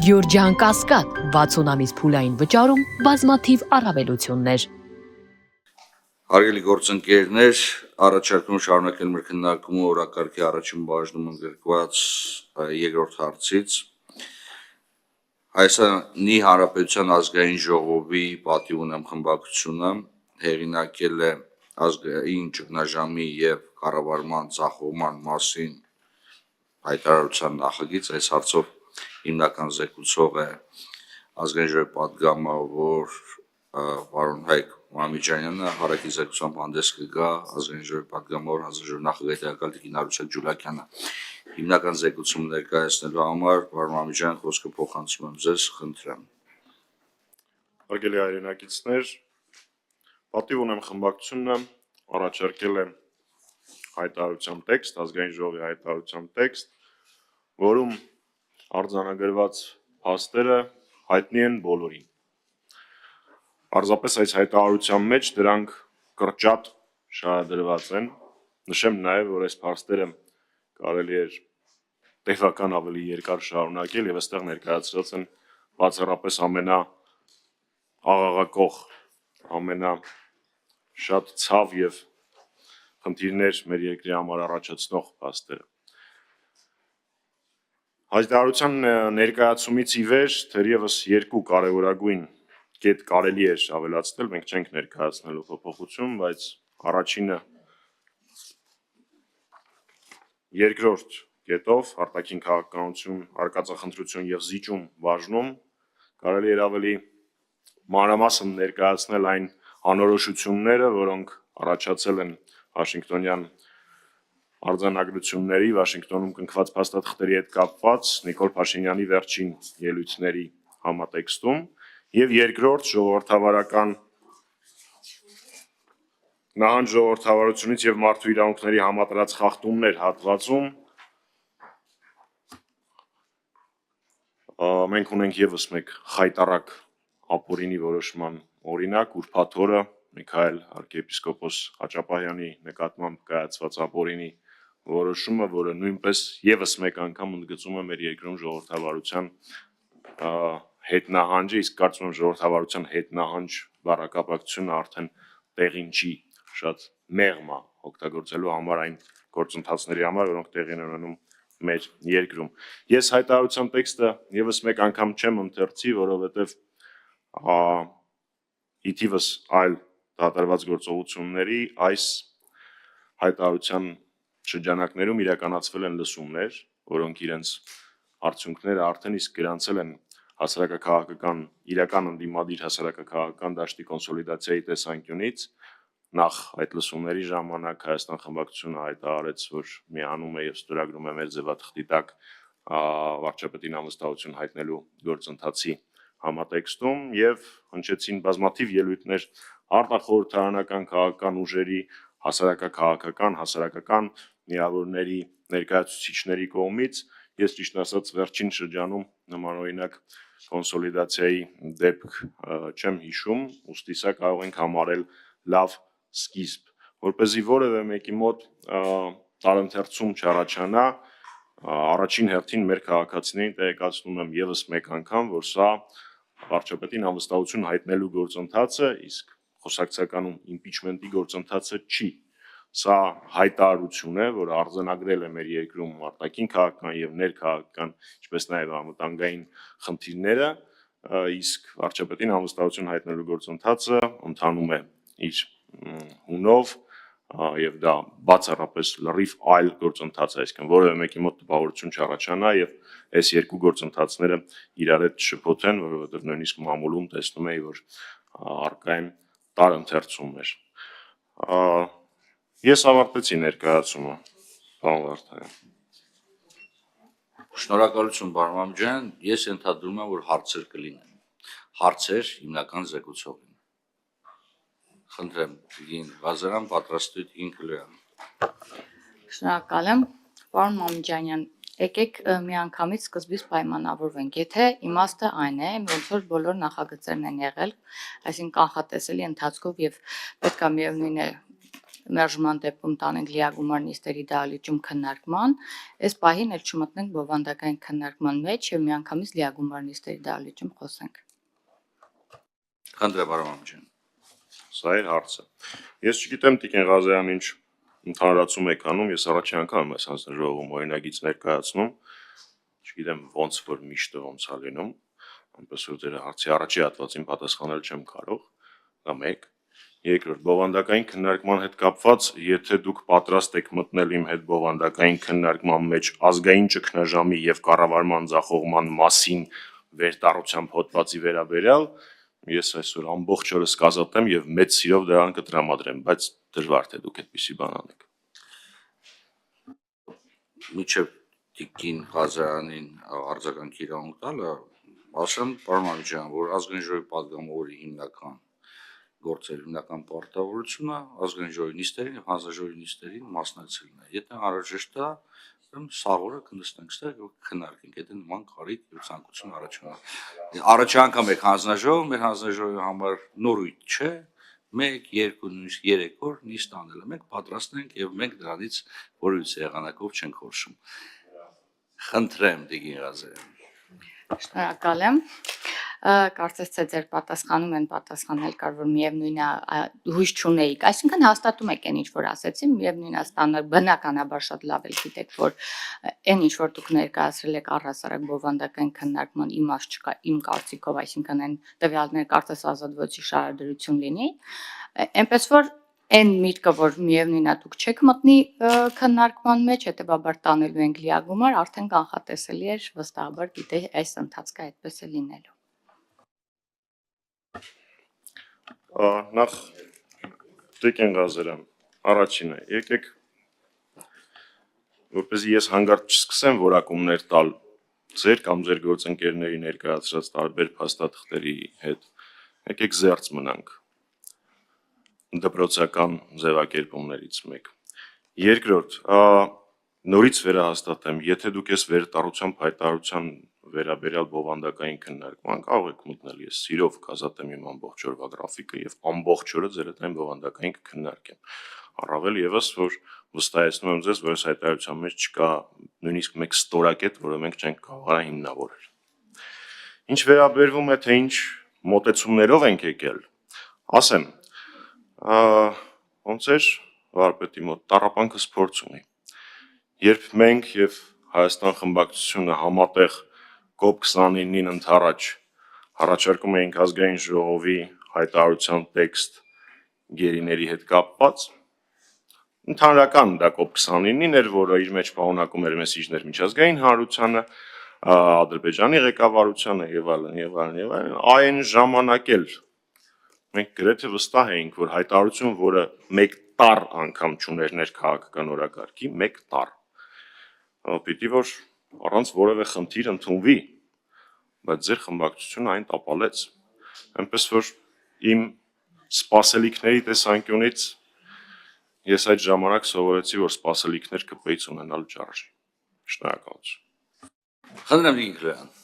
Գյորջյան Կասկադ 60 ամիս փուլային վճարում բազմաթիվ առավելություններ։ Հարգելի գործընկերներ, առաջարկում շարունակել մեր քննարկումը օրակարգի առաջին բաժնում ընդգրկված երկրորդ հարցից։ Հայաստանի Հանրապետության ազգային ժողովի պատիվ ունեմ խմբակցությունը հեղինակել է ազգային ճգնաժամի եւ կառավարման ձախողման մասին հայտարարության նախագիծ։ Այս հարցով հիմնական զեկուցող է ազգային ժողովի պատգամավոր պարոն Հայկ Մամիջանյանը, հարակի զեկուցությամբ հանդես կգա ազգային ժողովի պատգամավոր ազգային ժողովի նախագահի տեղակալ Տիկին Արուսյակ Ջուլակյանը։ Հիմնական զեկուցում ներկայացնելու համար պարոն Մամիջան, խոսքը փոխանցում եմ ձեզ, խնդրեմ։ Հարգելի հայրենակիցներ, պատիվ ունեմ խմբակցությունը առաջարկել է հայտարարության տեքստ, ազգային ժողովի հայտարարության տեքստ, որում արձանագրված փաստերը հայտնի են բոլորին։ Պարզապես այս հայտարարության մեջ դրանք կրճատ շարադրված են։ Նշեմ նաև, որ այս փաստերը կարելի էր տևական ավելի երկար շարունակել եւ այստեղ ներկայացրած են բացառապես ամենաաղաղակող, ամենաշատ ցավ եւ խնդիրներ մեր երկրի համար առաջացնող փաստերը։ Հայտարարության ներկայացումից ի վեր թերևս երկու կարևորագույն կետ կարելի էր ավելացնել, մենք չենք ներկայացնելու փոփոխություն, բայց առաջինը երկրորդ կետով արտաքին քաղաքականություն, արկածախնդրություն եւ զիջում բաժնում կարելի էր ավելի մանրամասն ներկայացնել այն անորոշությունները, որոնք առաջացել են Վաշինգտոնյան արձանագրությունների, Վաշինգտոնում կնքված փաստաթղթերի հետ կապված Նիկոլ Փաշինյանի վերջին ելույթների համատեքստում եւ երկրորդ ժողովրդավարական նահանջ ժողովրդավարությունից եւ մարդու իրավունքների համատարած խախտումներ հատվածում մենք ունենք եւս մեկ խայտառակ ապօրինի որոշման օրինակ, ուրբաթ օրը Միքայել arczepiskopos Հաճապահյանի նկատմամբ կայացված ապօրինի որոշումը, որը նույնպես եւս մեկ անգամ ընդգծում է մեր երկրում ժողովրդավարության հետնահանջը, իսկ կարծում եմ ժողովրդավարության հետնահանջ բառակապակցությունը արդեն տեղին չի, շատ մեղմ է օգտագործելու համար այն գործընթացների համար, որոնք տեղի են ունենում մեր երկրում։ Ես հայտարարության տեքստը եւս մեկ անգամ չեմ ընթերցի, որովհետեւ ի թիվս այլ դատարված գործողությունների այս հայտարարության շրջանակներում իրականացվել են լսումներ, որոնք իրենց արդյունքները արդեն իսկ գրանցել են հասարակաքաղաքական իրական ընդդիմադիր հասարակաքաղաքական դաշտի կոնսոլիդացիայի տեսանկյունից։ Նախ այդ լսումների ժամանակ Հայաստան խմբակցությունը հայտարարեց, որ միանում է եւ ստորագրում է մեր ձևաթղթի տակ վարչապետին անվստահություն հայտնելու գործընթացի համատեքստում եւ հնչեցին բազմաթիվ ելույթներ արտախորհրդարանական քաղաքական ուժերի, հասարակական միավորների ներկայացուցիչների կողմից։ Ես ճիշտ ասած վերջին շրջանում նմանօրինակ կոնսոլիդացիայի դեպք չեմ հիշում, ուստի սա կարող ենք համարել լավ սկիզբ, որպեսզի որևէ մեկի մոտ տարընթերցում չառաջանա, առաջին հերթին մեր քաղաքացիներին տեղեկացնում եմ եւս մեկ անգամ, որ սա վարչապետին անվստահություն հայտնելու գործընթացը, իսկ խոսակցականում impeachment-ի գործընթացը չի։ Սա հայտարարություն է, որ արձանագրել է մեր երկրում արտաքին քաղաքական եւ ներքաղաքական, ինչպես նաեւ անվտանգային խնդիրները, իսկ վարչապետին անվստահություն հայտնելու գործընթացը ընթանում է իր հունով եւ դա բացառապես լրիվ այլ գործընթաց է, այսինքն որևէ մեկի մոտ տպավորություն չառաջանա եւ այս երկու գործընթացները իրար հետ շփոթեն, որովհետեւ նույնիսկ մամուլում տեսնում էի, որ արկա են տարընթերցումներ։ Ես ավարտեցի ներկայացումը, պարոն Վարդանյան։ Շնորհակալություն, պարոն Մամիջան, ես ենթադրում եմ, որ հարցեր կլինեն։ Հարցեր հիմնական զեկուցողին։ Խնդրեմ, Տիկին Ղազարյան, պատրաստույթ ինքլյան։ Շնորհակալ եմ, պարոն Մամիջանյան, եկեք միանգամից սկզբից պայմանավորվենք, եթե իմաստը այն է, ոնց որ բոլոր նախագծերն են եղել, այսինքն կանխատեսելի ընթացքով եւ պետք է միևնույն է մերժման դեպքում տանենք լիագումար նիստերի դահլիճում քննարկման, այս պահին էլ չմտնենք բովանդակային քննարկման մեջ եւ միանգամից լիագումար նիստերի դահլիճում խոսենք։ Խնդրեմ պարոն Մամջյան։ Սա էր հարցը։ Ես չգիտեմ Տիկին Ղազարյան ինչ ընդհանրացում եք անում, ես առաջի անգամ եմ այս հանձնաժողովում օրինագիծ ներկայացնում, չգիտեմ ոնց որ միշտ ոնց է լինում, այնպես որ դեր հարցի առաջի հատվածին պատասխանել չեմ կարող, դա մեկ։ Երկրորդ, բովանդակային քննարկման հետ կապված, եթե դուք պատրաստ եք մտնել իմ հետ բովանդակային քննարկման մեջ ազգային ճգնաժամի եւ կառավարման ձախողման մասին վերտառությամբ հոդվածի վերաբերյալ, ես այսօր ամբողջ օրը կազատեմ եւ մեծ սիրով դրան կտրամադրեմ, բայց դժվար թե դուք այդպիսի բան անեք։ Միջև Տիկին Ղազարանին արձագանքի իրավունք տալը, ասեմ պարոն Մամջյան, որ ազգային ժողովի պատգամավորի հիմնական գործեր հիմնական պարտավորությունը ազգային ժողովի նիստերին եւ հանձնաժողովի նիստերին մասնակցելն է։ Եթե անհրաժեշտ է, ուրեմն սաղ օրը կնստենք ստեղ եւ քննարկենք, եթե նման կարիք եւ ցանկություն առաջանա։ Առաջի անգամ եք հանձնաժողով, մեր հանձնաժողովի համար նորույթ չէ, 1, 2, նույնիսկ 3 օր նիստ անել է, մենք պատրաստ ենք եւ մենք դրանից որևիցե եղանակով չենք խորշում։ Խնդրեմ Տիկին Ղազարյան։ Շնորհակալ եմ։ Կարծես թե ձեր պատասխանում են պատասխանել կար, որ միևնույն է հույս չունեիք, այսինքն հաստատում եք այն ինչ որ ասեցի, միևնույն է ստանալ բնականաբար շատ լավ էլ գիտեք, որ այն ինչ որ դուք ներկայացրել եք առհասարակ բովանդակային քննարկման իմաստ չկա իմ կարծիքով, այսինքն այն տվյալներ կարծես ազատվեցի շահադրություն լինի, այնպես որ այն միտքը, որ միևնույն է դուք չեք մտնի քննարկման մեջ, հետեւաբար տանելու ենք լիագումար, արդեն կանխատեսելի էր, վստահաբար գիտեի այս ընթացքը այդպես է լինելու։ Նախ Տիկին Ղազարյան, առաջինը, եկեք որպեսզի ես հանգարտ չսկսեմ որակումներ տալ ձեր կամ ձեր գործընկերների ներկայացրած տարբեր փաստաթղթերի հետ, եկեք զերծ մնանք դպրոցական ձևակերպումներից մեկ։ Երկրորդ, նորից վերահաստատեմ, եթե դուք ես վերտառությամբ հայտարարության վերաբերյալ բովանդակային քննարկման կարող եք մտնել, ես սիրով կազատեմ իմ ամբողջ օրվա գրաֆիկը եւ ամբողջ օրը ձեր հետ այն բովանդակային կքննարկեմ։ Առավել եւս, որ վստահեցնում եմ ձեզ, որ այս հայտարարության մեջ չկա նույնիսկ մեկ ստորակետ, որը մենք չենք կարող հիմնավորել։ Ինչ վերաբերվում է, թե ինչ մոտեցումներով ենք եկել, ասեմ, ոնց էր վարպետի մոտ տառապանքս փորձ ունի։ Երբ մենք եւ Հայաստան խմբակցությունը համատեղ COP29-ին ընթառաջ առաջարկում էինք ազգային ժողովի հայտարարության տեքստ գերիների հետ կապված, ընդհանրական դա COP29-ին էր, որը իր մեջ պարունակում էր մեսիջներ միջազգային հանրությանը, Ադրբեջանի ղեկավարությանը եւ այլն, այն ժամանակ էլ մենք գրեթե վստահ էինք, որ հայտարարություն, որը մեկ տառ անգամ չուներ ներքաղաքական օրակարգի, մեկ տառ, պիտի որ առանց որևէ խնդիր ընդունվի, բայց ձեր խմբակցությունը այն տապալեց, այնպես որ իմ սպասելիքների տեսանկյունից ես այդ ժամանակ սովորեցի, որ սպասելիքներ կպեից ունենալ չարժի։ Շնորհակալություն։ Խնդրեմ Տիկին Ղազարյան։